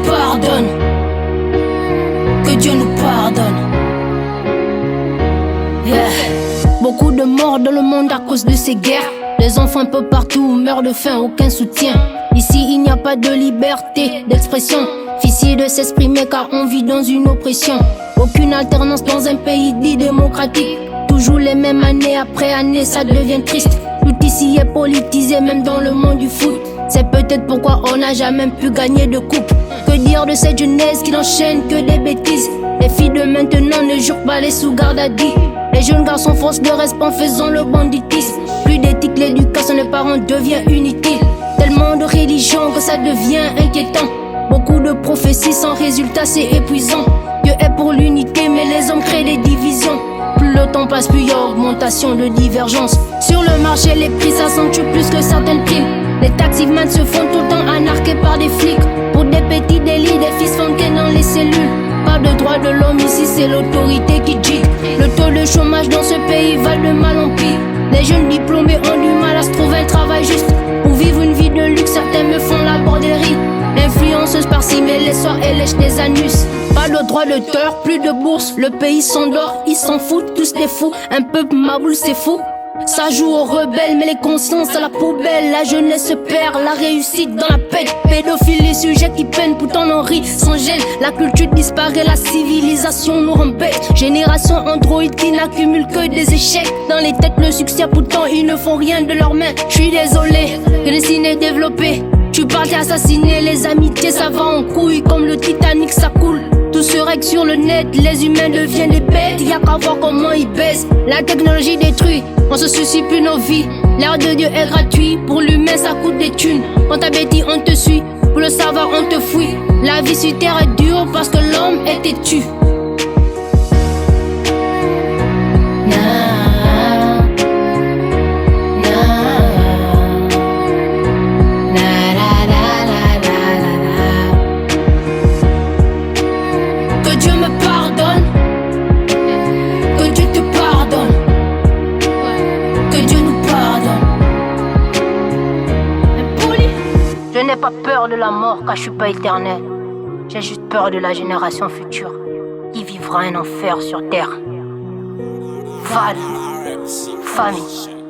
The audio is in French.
nous pardonne. Que Dieu nous pardonne. Yeah. Beaucoup de morts dans le monde à cause de ces guerres. Les enfants un peu partout meurent de faim, aucun soutien. Ici il n'y a pas de liberté d'expression. Difficile de s'exprimer car on vit dans une oppression. Aucune alternance dans un pays dit démocratique. Toujours les mêmes années après année, ça devient triste. Tout ici est politisé, même dans le monde du foot. C'est peut-être pourquoi on n'a jamais pu gagner de coupe. Que dire de cette jeunesse qui n'enchaîne que des bêtises? Les filles de maintenant ne jurent pas les sous garde à dit. Les jeunes garçons forcent de respect en faisant le banditisme. Plus d'éthique, l'éducation des parents devient inutile. Tellement de religion que ça devient inquiétant. Beaucoup de prophéties sans résultat, c'est épuisant. Dieu est pour l'unité, mais les hommes créent des divisions. Plus le temps passe, plus il y a augmentation de divergence. Sur le marché, les prix s'accentuent plus que certaines primes. Les taximans se font tout le temps anarqués par des flics. Pour des petits délits, des fils flanqués dans les cellules. Pas de droit de l'homme ici, c'est l'autorité qui dit. Le taux de chômage dans ce pays va de mal en pire. Les jeunes diplômés ont du mal à se trouver un travail juste. Pour vivre une vie de luxe, certains me font la borderie. Influenceuse par-ci, mais les soirs elles lèchent des anus. Pas de droit d'auteur, plus de bourse. Le pays s'endort, ils s'en foutent, tous des fous. Un peuple maboule, c'est fou. Ça joue aux rebelles, mais les consciences à la poubelle. La jeunesse se perd, la réussite dans la pète. Pédophilie, sujet qui peine, pourtant on rit sans gêne. La culture disparaît, la civilisation nous rembête. Génération androïde qui n'accumule que des échecs. Dans les têtes le succès, pourtant ils ne font rien de leurs mains. J'suis désolé, que les ciné développés. Tu parles d'assassiner, les amitiés ça va en couille. Comme le Titanic ça coule. Tout se règle sur le net, les humains deviennent des bêtes. Y'a qu'à voir comment ils baissent. La technologie détruit, on se soucie plus nos vies. L'air de Dieu est gratuit, pour l'humain ça coûte des thunes. On t'abétit, on te suit, pour le savoir on te fouille. La vie sur terre est dure parce que l'homme est têtu. Que Dieu me pardonne, que Dieu te pardonne, que Dieu nous pardonne. Je n'ai pas peur de la mort car je suis pas éternel. J'ai juste peur de la génération future qui vivra un enfer sur terre. Val, famille.